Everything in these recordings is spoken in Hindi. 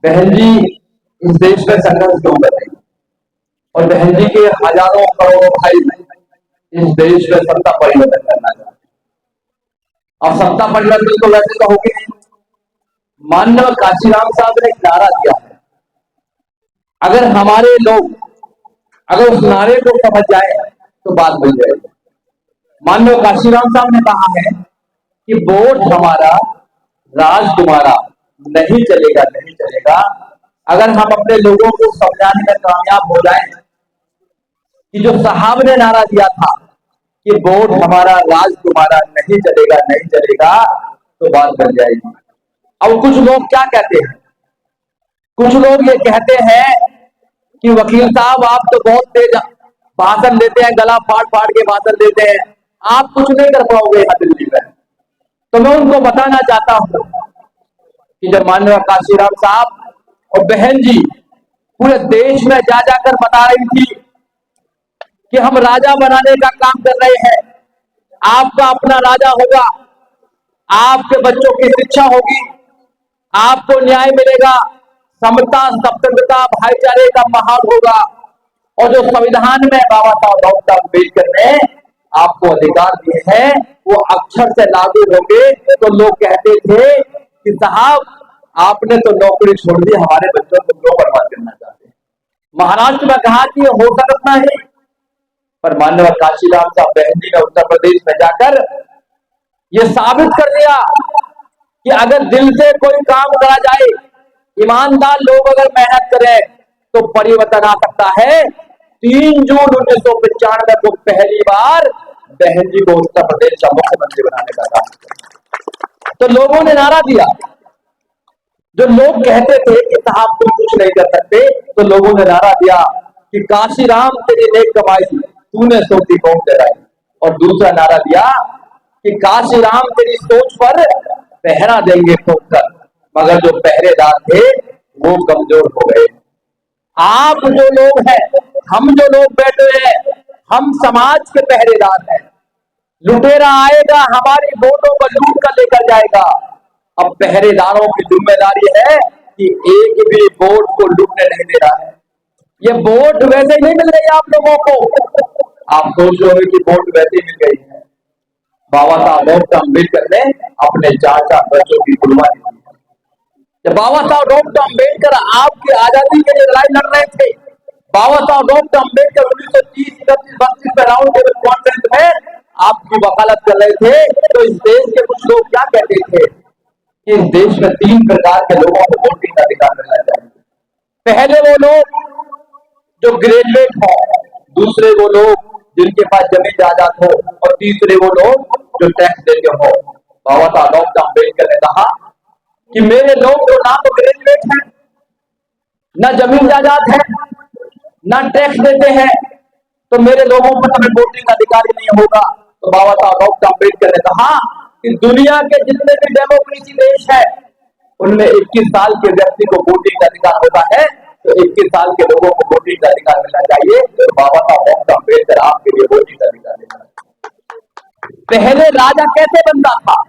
बहन जी इस देश में संघर्ष क्यों कर रही है और बहन जी के हजारों करोड़ों भाई इस देश में सत्ता परिवर्तन करना चाहते हैं। अब सत्ता परिवर्तन तो वैसे तो होगी नहीं। माननीय काशीराम साहब ने एक नारा दिया है, अगर हमारे लोग अगर उस नारे को समझ जाए तो बात बन जाएगी। माननीय काशीराम साहब ने कहा है कि वोट हमारा राज तुम्हारा, नहीं चलेगा नहीं चलेगा। अगर हम अपने लोगों को समझाने में कामयाब हो जाए कि जो साहब ने नारा दिया था कि वोट हमारा राज तुम्हारा, नहीं चलेगा नहीं चलेगा, तो बात बन जाएगी। अब कुछ लोग क्या कहते हैं, कुछ लोग ये कहते हैं कि वकील साहब आप तो बहुत तेज भाषण देते हैं, गला फाड़ फाड़ के भाषण देते हैं, आप कुछ नहीं कर पाओगे यहाँ दिल्ली में। तो मैं उनको बताना चाहता हूं कि जब माननीय काशीराम साहब और बहन जी पूरे देश में जा जाकर बता रही थी कि हम राजा बनाने का काम कर रहे हैं, आपका अपना राजा होगा, आपके बच्चों की शिक्षा होगी, आपको न्याय मिलेगा, समता सप्तता भाईचारे का माहौल होगा, और जो संविधान में बाबा साहब डॉक्टर अम्बेडकर ने आपको अधिकार दिए हैं वो अक्षर से लागू होंगे। तो लोग कहते थे कि साहब आपने तो नौकरी छोड़ दी, हमारे बच्चों को क्यों बर्बाद करना चाहते हैं। महाराष्ट्र में कहा कि ये हो सकता है, पर माननीय काशीराम साहब बहन जी ने उत्तर प्रदेश में जाकर ये साबित कर दिया कि अगर दिल से कोई काम करा जाए, ईमानदार लोग अगर मेहनत करें तो परिवर्तन आ सकता है। 3 जून 1995 को पहली बार बहन जी को उत्तर प्रदेश का मुख्यमंत्री बनाने का काम किया। तो लोगों ने नारा दिया, जो लोग कहते थे कि साहब तुम कुछ नहीं कर सकते, तो लोगों ने नारा दिया कि काशीराम तेरी नेक कमाई तूने सोची कौन कराई। और दूसरा नारा दिया कि काशीराम तेरी सोच पर पहरा देंगे ठोकर, मगर जो पहरेदार थे वो कमजोर हो गए। आप जो लोग हैं, हम जो लोग बैठे हैं, हम समाज के पहरेदार हैं। लुटेरा आएगा हमारी वोटों को लूट कर लेकर जाएगा। अब पहरेदारों की जिम्मेदारी है कि एक भी वोट को लूटने नहीं दे रहा है। ये वोट वैसे ही नहीं मिल रही आप लोगों को, आप सोच रहे हो कि वोट वैसे ही मिल गई है। बाबा साहब डॉक्टर अम्बेडकर ने अपने 4 बच्चों की कुर्बानी दी। जब बाबा साहब डॉक्टर अम्बेडकर आपकी आजादी के लिए लड़ाई लड़ रहे थे, बाबा साहब डॉक्टर अम्बेडकर 1930-31-32 में राउंड टेबल कॉन्फ्रेंस में आपकी वकालत कर रहे थे, तो इस देश के कुछ लोग क्या कहते थे कि इस देश में 3 प्रकार के लोगों को वोटिंग का अधिकार मिलना चाहिए। पहले वो लोग जो ग्रेजुएट हो, दूसरे वो लोग जिनके पास जमीन जायदाद हो, और तीसरे वो लोग जो टैक्स देते हो। बाबा साहब डॉक्टर अम्बेडकर ने कहा कि मेरे लोग जो ना तो ग्रेजुएट हैं, ना जमीन जायदाद है, ना टैक्स देते हैं, तो मेरे लोगों पर कभी वोटिंग अधिकार ही नहीं होगा। तो बाबा साहब डॉक्टर अम्बेडकर ने कहा कि दुनिया के जितने भी डेमोक्रेसी देश है उनमें 21 साल के व्यक्ति को वोटिंग का अधिकार होता है, तो 21 साल के लोगों को वोटिंग का अधिकार मिलना चाहिए। तो बाबा साहब डॉक्टर अम्बेडकर आपके लिए वोटिंग का अधिकार देना। पहले राजा कैसे बनता था?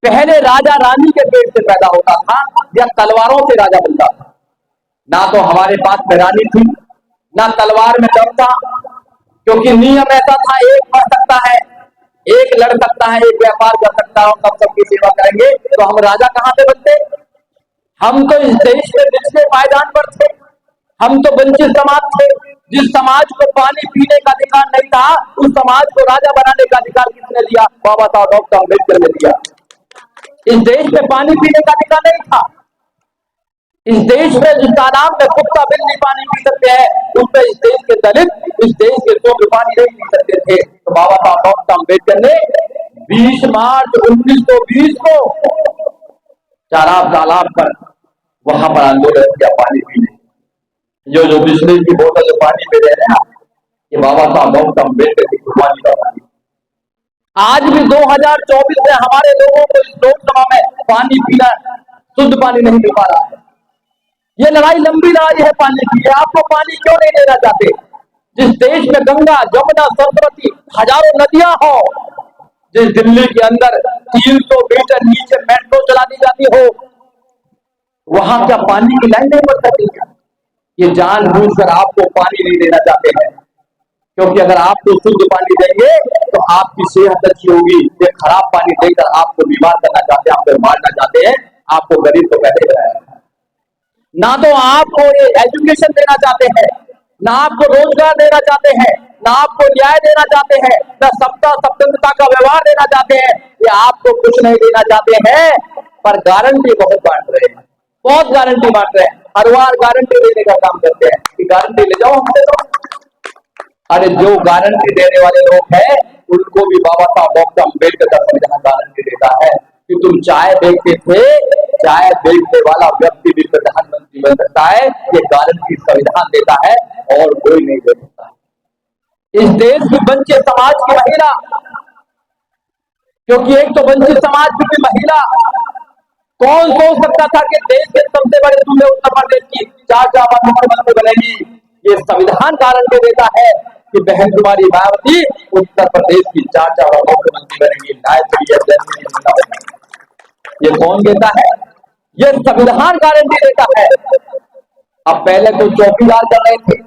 पहले राजा रानी के पेट से पैदा होता था या तलवारों से राजा बनता था? ना तो हमारे पास में रानी थी, ना तलवार में दम था, क्योंकि नियम ऐसा था एक मर सकता है, एक लड़ सकता है, एक व्यापार कर सकता है, और सब सबकी सेवा करेंगे। तो हम राजा कहां से बनते? हम तो इस देश में निचले पायदान पर थे, हम तो वंचित समाज थे। जिस समाज को पानी पीने का अधिकार नहीं था, उस समाज को राजा बनाने का अधिकार किसने दिया? बाबा साहब डॉक्टर अम्बेडकर ने दिया। इस देश में पानी पीने का अधिकार नहीं था। इस देश में जिस तालाब में कुत्ता बिल्ली पानी पी सकते हैं, उसमें इस देश के दलित, इस देश के लोग पानी नहीं पी सकते थे। तो बाबा साहब डॉक्टर अम्बेडकर ने 20 मार्च 1920 को चाराब तालाब पर वहां पर आंदोलन किया पानी पीने। जो बिस्लेरी की बोतल जो पानी पी रहे हैं, ये बाबा साहब डॉक्टर अम्बेडकर की कुर्बानी का पानी। आज भी 2024 में हमारे लोगों को इस लोकसभा में पानी पीना, शुद्ध पानी नहीं मिल पा रहा है। ये लड़ाई लंबी लड़ाई है पानी की। आपको पानी क्यों नहीं देना चाहते? जिस देश में गंगा जमुना सरस्वती हजारों नदियां हो, जिस दिल्ली के अंदर 300 मीटर नीचे मेट्रो चला दी जाती हो, वहां क्या पानी की लाइन नहीं पड़ सकती क्या? ये जानबूझकर आपको पानी नहीं देना चाहते हैं, क्योंकि अगर आपको शुद्ध पानी देंगे तो आपकी सेहत अच्छी होगी। ये खराब पानी देकर आपको बीमार करना चाहते हैं, आपको मारना चाहते हैं, आपको गरीब तो पहले बनाया। ना तो आपको ये एजुकेशन देना चाहते हैं, ना आपको रोजगार देना चाहते हैं, ना आपको न्याय देना चाहते हैं, ना सबका स्वतंत्रता का व्यवहार देना चाहते हैं। ये आपको कुछ नहीं देना चाहते हैं, पर गारंटी बहुत बांट रहे हैं, बहुत गारंटी बांट रहे हैं। हर बार गारंटी देने का काम करते हैं कि गारंटी ले जाओ हमसे तो। अरे जो गारंटी देने वाले लोग हैं उनको भी बाबा साहब डॉक्टर अम्बेडकर का संविधान गारंटी देता है कि तुम चाय बेचते थे, चाय बेचने वाला व्यक्ति भी प्रधानमंत्री बन सकता है। ये गारंटी संविधान देता है और कोई नहीं दे सकता। इस देश की वंचित समाज की महिला, क्योंकि एक तो वंचित समाज की महिला, कौन सोच सकता था कि देश के सबसे बड़े सूबे उत्तर प्रदेश की 4 बार मुख्यमंत्री बनेगी। ये संविधान गारंटी देता है कि बहन कुमारी मायावती उत्तर प्रदेश की 4 बार मुख्यमंत्री बनेगी। ये कौन देता है? ये संविधान गारंटी देता है। अब पहले तो चौकीदार कर रहे थे,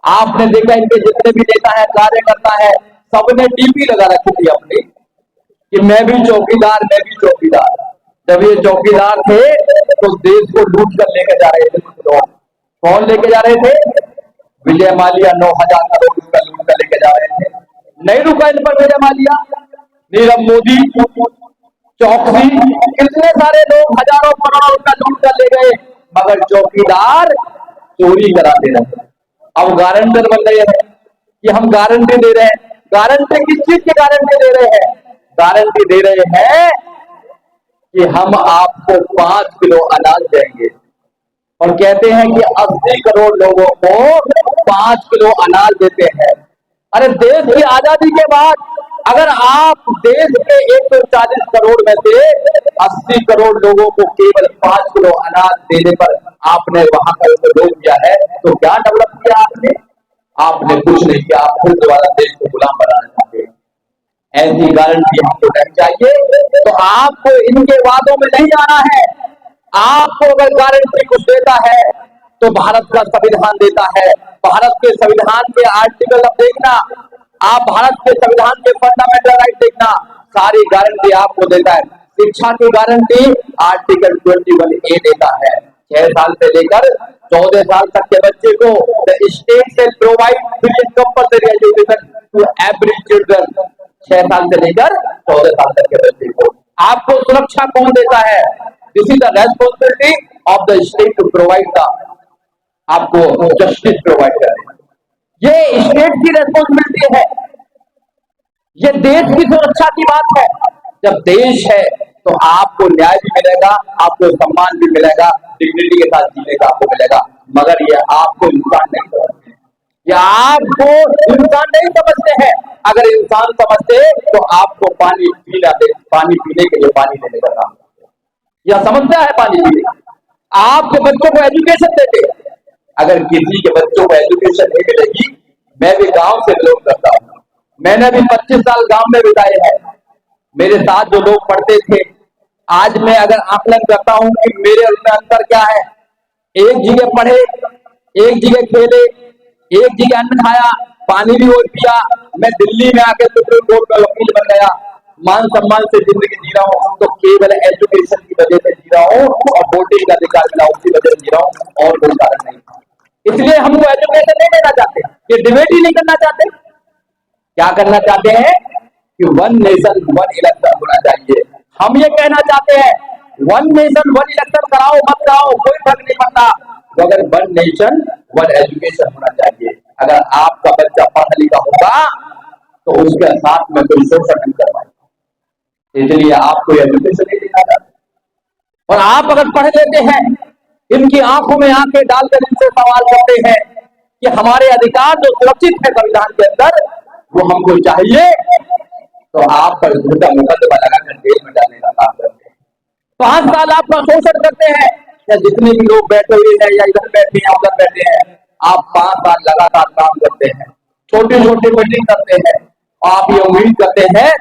आपने देखा इनके जितने भी नेता है, कार्यकर्ता है, सबने डीपी लगा रखी थी अपनी कि मैं भी चौकीदार, मैं भी चौकीदार। जब ये चौकीदार थे तो देश को लूट कर लेकर जा रहे थे कुछ लोग। कौन लेके जा रहे थे? विजय माल्या 9,000 करोड़ रुपया लूट कर लेके जा रहे थे। नहीं रुका इन पर विजय माल्या, नीरव मोदी, चौकसी, कितने सारे लोग हजारों करोड़ों रुपया लूट कर ले गए, मगर चौकीदार चोरी कराते रहे। अब गारंटर बन रहे हैं कि हम गारंटी दे रहे हैं। गारंटी किस चीज की गारंटी दे रहे हैं? गारंटी दे रहे हैं कि हम आपको 5 किलो अनाज देंगे, और कहते हैं कि 80 करोड़ लोगों को 5 किलो अनाज देते हैं। अरे देश की आजादी के बाद अगर आप देश के 140 करोड़ में से 80 करोड़ लोगों को केवल 5 किलो अनाज देने पर आपने वहां का रोक दिया है, तो क्या डेवलप किया आपने? आपने कुछ नहीं किया। आप फिर दोबारा देश को गुलाम बनाना चाहते हैं। ऐसी गारंटी हमको नहीं चाहिए। तो आपको इनके वादों में नहीं आना है। आपको अगर गारंटी कुछ देता है तो भारत का संविधान देता है। भारत के संविधान के आर्टिकल अब देखना, आप भारत के संविधान के फंडामेंटल राइट देखना, सारी गारंटी आपको देता है। शिक्षा की गारंटी आर्टिकल 21A देता है। 6 साल से लेकर 14 साल तक के बच्चे को द स्टेट से provide free compulsory education to every children. 6 साल से लेकर 14 साल तक के बच्चे को आपको सुरक्षा कौन देता है? This is the responsibility of the state to provide the, आपको जस्टिस प्रोवाइड करें। ये स्टेट की रेस्पॉन्सिबिलिटी है। ये देश की सुरक्षा की बात है। जब देश है तो आपको न्याय भी मिलेगा, आपको सम्मान भी मिलेगा, डिग्निटी के साथ जीने का आपको मिलेगा। मगर ये आपको इंसान नहीं समझते, ये आपको इंसान नहीं समझते हैं। अगर इंसान समझते तो आपको पानी पीना दे, पानी पीने के लिए पानी देने का काम करते। यह समझता है पानी पीने, आपके बच्चों को एजुकेशन देते। अगर किसी के बच्चों को एजुकेशन नहीं मिलेगी, मैं भी गांव से बिलोंग करता हूं, मैंने भी 25 साल गांव में बिताए हैं। मेरे साथ जो लोग पढ़ते थे, आज मैं अगर आकलन करता हूं कि मेरे उनमें अंतर क्या है। एक जगह पढ़े, एक जगह खेले, एक जगह अन्न खाया, पानी भी और पिया। मैं दिल्ली में आके सुप्रीम कोर्ट का वकील बन गया, मान सम्मान से जिंदगी जी रहा हूँ, तो केवल एजुकेशन की वजह से जी रहा हूँ और वोटिंग का अधिकार मिला उसकी वजह से जी रहा हूँ, और कोई कारण नहीं। इसलिए हमको एजुकेशन नहीं देना चाहते, ये डिबेट ही नहीं करना चाहते। क्या करना चाहते हैं कि 1 नेशन 1 इलेक्शन होना चाहिए। हम ये कहना चाहते हैं 1 नेशन 1 इलेक्शन कराओ मत कराओ कोई फर्क नहीं पड़ता, मगर 1 नेशन 1 एजुकेशन होना चाहिए। अगर आपका बच्चा पढ़ा लिखा होगा तो उसके साथ में कोई शोषण नहीं करवाएगा। इसलिए आपको एजुकेशन नहीं देना चाहते। और आप अगर पढ़ लेते हैं, इनकी आंखों में आंखें डालकर इनसे सवाल करते हैं कि हमारे अधिकार जो सुरक्षित है संविधान के अंदर वो हमको चाहिए, तो आप पर झूठा मुकदमा लगाकर जेल में डालने का काम करते हैं। 5 साल आपका शोषण करते हैं, या जितने भी लोग बैठे हुए हैं या इधर बैठे हैं उधर बैठे हैं, आप 5 साल लगातार काम करते हैं, छोटी छोटी मीटिंग करते हैं, आप ये उम्मीद करते हैं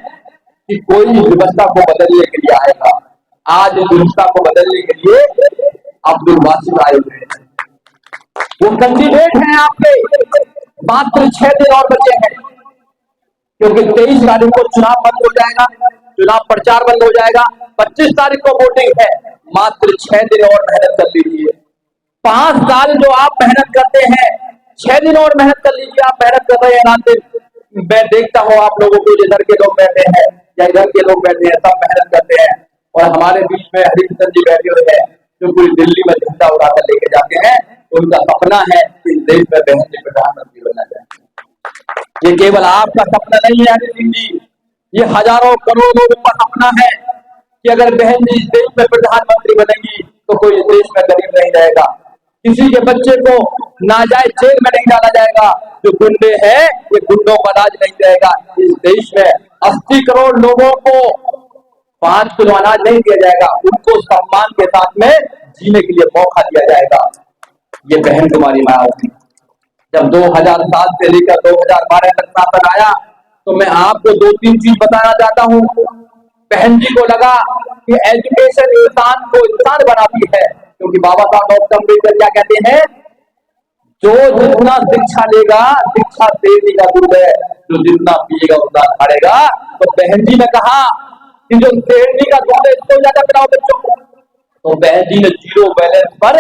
कि कोई व्यवस्था को बदलने के लिए आएगा। आज व्यवस्था को बदलने के लिए अब्दुल वासिफ आए हुए हैं। वो कैंडिडेट हैं आपके, मात्र 6 दिन और बचे हैं, क्योंकि 23 तारीख को चुनाव बंद हो जाएगा, चुनाव प्रचार बंद हो जाएगा, 25 तारीख को वोटिंग है। मात्र 6 दिन और मेहनत कर लीजिए। 5 साल जो आप मेहनत करते हैं, 6 दिन और मेहनत कर लीजिए। आप मेहनत कर रहे हैं रात दिन। मैं देखता हूँ आप लोगों को, इधर के लोग बैठे हैं या इधर के लोग बैठे हैं, सब मेहनत करते हैं। और हमारे बीच में हरिकिशन जी बैठे हुए हैं, जो पूरी दिल्ली में झंडा उड़ाकर लेके जाते हैं। उनका सपना है कि इस देश में बहन जी प्रधानमंत्री बनना चाहिए। ये केवल आपका सपना नहीं है हरि सिंह जी, ये हजारों करोड़ों लोगों का सपना है कि अगर बहन जी इस देश में प्रधानमंत्री बनेगी तो कोई इस देश में गरीब नहीं रहेगा, किसी के बच्चे को नाजायज जेल में नहीं डाला जाएगा, जो गुंडे हैं ये गुंडों का राज नहीं रहेगा। इस देश में 80 करोड़ लोगों को 5 किलो अनाज नहीं दिया जाएगा, उनको सम्मान के साथ में जीने के लिए मौका दिया जाएगा। ये बहन कुमारी मायावती जब 2007 से लेकर 2012 तक शासन आया, तो मैं आपको 2-3 चीज बताना चाहता हूँ। बहन जी को लगा कि एजुकेशन इंसान को इंसान बनाती है, क्योंकि बाबा साहब डॉक्टर अम्बेडकर क्या कहते हैं, जो जितना शिक्षा लेगा शिक्षा देने का दूध है, जो जितना पिएगा उतना हारेगा। तो बहन जी ने कहा कि जो शेरनी का दूध है इसको ज्यादा पिलाओ बच्चों को। तो बहन जी ने 0 बैलेंस पर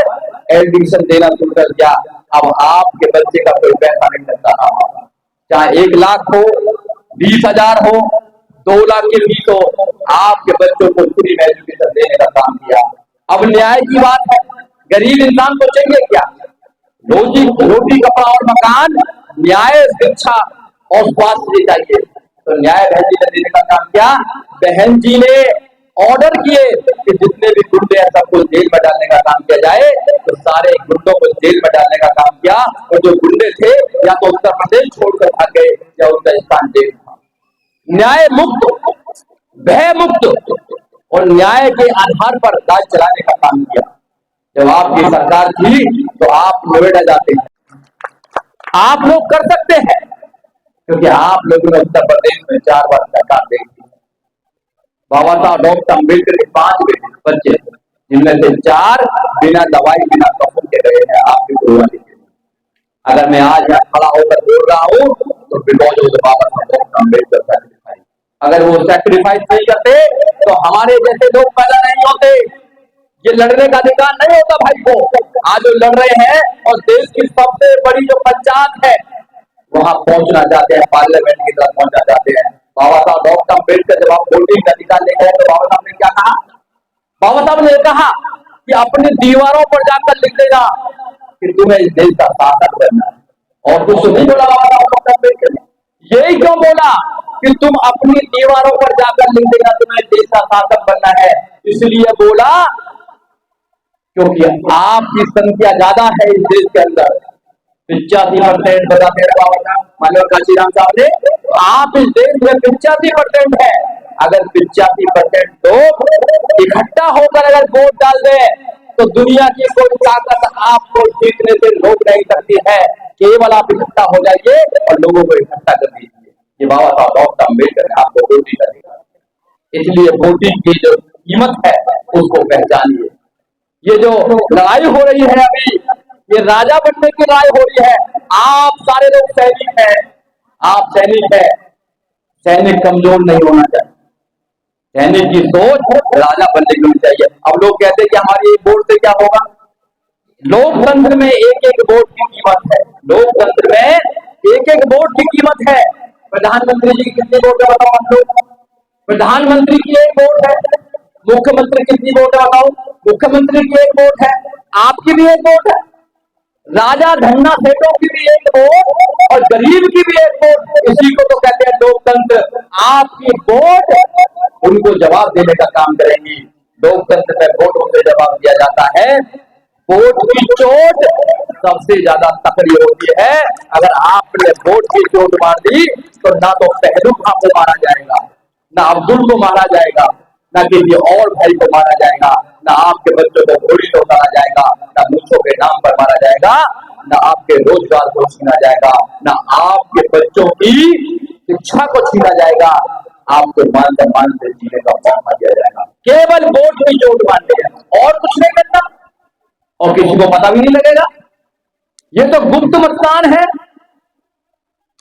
एडमिशन देना शुरू कर दिया। अब आपके बच्चे का कोई पैसा नहीं लगता रहा, चाहे 1 लाख हो, 20,000 हो, 2 लाख की फीस हो, आपके बच्चों को फ्री में एजुकेशन देने का काम किया। अब न्याय की बात है, गरीब इंसान को चाहिए क्या? रोटी कपड़ा और मकान, न्याय शिक्षा और स्वास्थ्य चाहिए। तो न्याय बहन जी ने देने का काम किया। बहन जी ने ऑर्डर किए कि जितने भी गुंडे हैं सबको जेल में डालने का काम किया जाए, तो सारे गुंडों को जेल में डालने का काम किया। और जो गुंडे थे या तो उत्तर प्रदेश छोड़कर भाग गए या उनका स्थान जेल था। न्याय मुक्त, भय मुक्त और न्याय के आधार पर राज चलाने का काम किया। जब आपकी सरकार थी तो आप नोएडा जाते हैं, आप लोग कर सकते हैं, क्योंकि आप लोगों ने उत्तर प्रदेश में 4 बार सरकार देखी। बाबा साहब डॉक्टर अम्बेडकर के 5 बच्चे, जिनमें से 4 बिना दवाई बिना कफन के रहे हैं आपकी कुर्बानी के लिए। अगर मैं आज यहाँ खड़ा होकर बोल रहा हूँ तो बिकॉज ऑफ बाबा साहब डॉक्टर अम्बेडकर सैक्रिफाइस। अगर वो सैक्रिफाइस नहीं करते तो हमारे जैसे लोग पैदा नहीं होते, ये लड़ने का अधिकार नहीं होता भाई को। आज वो लड़ रहे हैं और देश की सबसे बड़ी जो पंचायत है वहां पहुंचना चाहते हैं, पार्लियामेंट की तरफ पहुंचना चाहते हैं। बाबा साहब डॉक्टर अम्बेडकर जब आप वोटिंग का अधिकार लेकर आए तो बाबा साहब ने क्या कहा? बाबा साहब ने कहा कि अपनी दीवारों पर जाकर लिख देना कि तुम्हें इस देश का शासक बनना है। और कुछ नहीं बोला बाबा साहब डॉक्टर अम्बेडकर ने। यही क्यों बोला कि तुम अपनी दीवारों पर जाकर लिख देना तुम्हें देश का शासक बनना है? इसलिए बोला क्योंकि आपकी संख्या ज्यादा है इस देश के अंदर। 85% बताते हैं बाबा साहब मानव काशीराम साहब ने, आप इस देश में 85% है। अगर 85% लोग इकट्ठा होकर अगर वोट डाल दे तो दुनिया की कोई ताकत आपको जीतने से रोक नहीं सकती है। केवल आप इकट्ठा हो जाइए और लोगों को इकट्ठा कर दीजिए। ये बाबा साहब डॉक्टर अम्बेडकर ने आपको वोटिंग का दिया। इसलिए वोटिंग की जो कीमत है उसको पहचानिए। ये जो लड़ाई हो रही है अभी, ये राजा बनने की लड़ाई हो रही है। आप सारे लोग सैनिक हैं, आप सैनिक हैं। सैनिक कमजोर नहीं होना चाहिए, सैनिक की सोच राजा बनने की होनी चाहिए। अब लोग कहते हैं कि हमारी एक वोट से क्या होगा? लोकतंत्र में एक वोट की कीमत है, लोकतंत्र में एक वोट की कीमत है। प्रधानमंत्री जी की कितनी वोट है बताओ आप लोग? प्रधानमंत्री की 1 वोट है। मुख्यमंत्री कितनी वोट है बताओ? मुख्यमंत्री की 1 वोट है। आपकी भी 1 वोट है। राजा धन्ना सेठों की भी 1 वोट और गरीब की भी 1 वोट। इसी को तो कहते हैं लोकतंत्र। आपकी वोट उनको जवाब देने का काम करेंगी। लोकतंत्र में वोटों से जवाब दिया जाता है। वोट की चोट सबसे ज्यादा तकड़ी होती है। अगर आपने वोट की चोट मार दी तो ना तो पहलू खां को मारा जाएगा, ना अब्दुल को मारा जाएगा, ना किसी और भाई को मारा जाएगा, ना आपके बच्चों को गोली से उतारा जाएगा, ना मूसों के नाम पर मारा जाएगा, ना आपके रोजगार को छीना जाएगा, ना आपके बच्चों की शिक्षा को छीना जाएगा। आपको मान सम्मान से जीने का मौका दिया जाएगा। केवल वोट की चोट मारनी है और कुछ नहीं करना। और किसी को पता भी नहीं लगेगा। ये तो गुप्त मतदान है।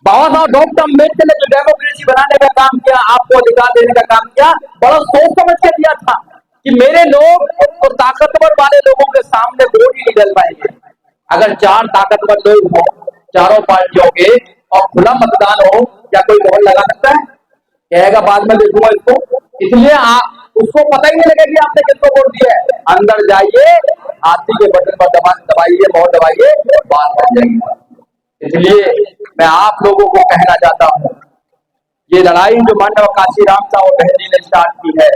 बाबा साहब डॉक्टर अम्बेडकर ने जो डेमोक्रेसी बनाने का काम किया, आपको अधिकार देने का काम किया, बड़ा सोच समझ के दिया था कि मेरे लोग तो ताकतवर वाले लोगों के सामने वोट ही नहीं डाल पाएंगे। अगर चार ताकतवर लोग हो चारों पार्टियों के और खुला मतदान हो, क्या कोई मोहर लगा सकता है? कहेगा बाद में देखूंगा इसको। इसलिए उसको पता ही नहीं लगेगा कि आपने किसको वोट दिया है। अंदर जाइए, हाथी के बटन पर दबाइए, मोहर दबाइए, बात बन जाएगी। इसलिए मैं आप लोगों को कहना चाहता हूं, ये लड़ाई जो मानव काशीराम साहब बहन जी ने स्टार्ट की है,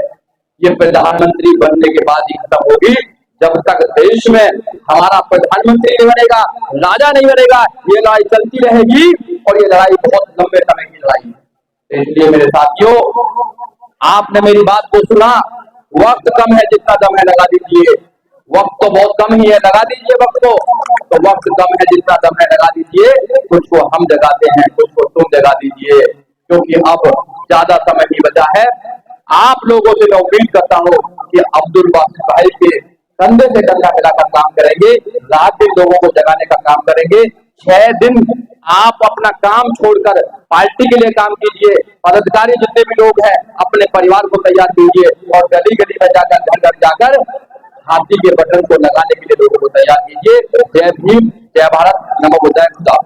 ये प्रधानमंत्री बनने के बाद ही खत्म होगी। जब तक देश में हमारा प्रधानमंत्री नहीं बनेगा, राजा नहीं बनेगा, ये लड़ाई चलती रहेगी और ये लड़ाई बहुत लंबे समय की लड़ाई है। इसलिए मेरे साथियों, आपने मेरी बात को सुना, वक्त कम है, जितना दम है लगा दीजिए। वक्त तो बहुत कम ही है, लगा दीजिए वक्त को। तो वक्त कम है, जितना दम है लगा दीजिए। कुछ को हम जगाते हैं, कुछ को तुम जगा दीजिए, क्योंकि अब ज्यादा समय नहीं बचा है। आप लोगों से मैं उम्मीद करता हूं कि अब्दुल बासित भाई के कंधे से कंधा मिलाकर काम करेंगे, रात दिन लोगों को जगाने का काम करेंगे। 6 दिन आप अपना काम छोड़कर पार्टी के लिए काम कीजिए। पदाधिकारी जितने भी लोग हैं, अपने परिवार को तैयार कीजिए और गली गली में जाकर, घर घर जाकर हाथी के बटन को लगाने के लिए लोगों को तैयार कीजिए। जय भीम, जय भारत, नमो बुद्धाय, खुदा।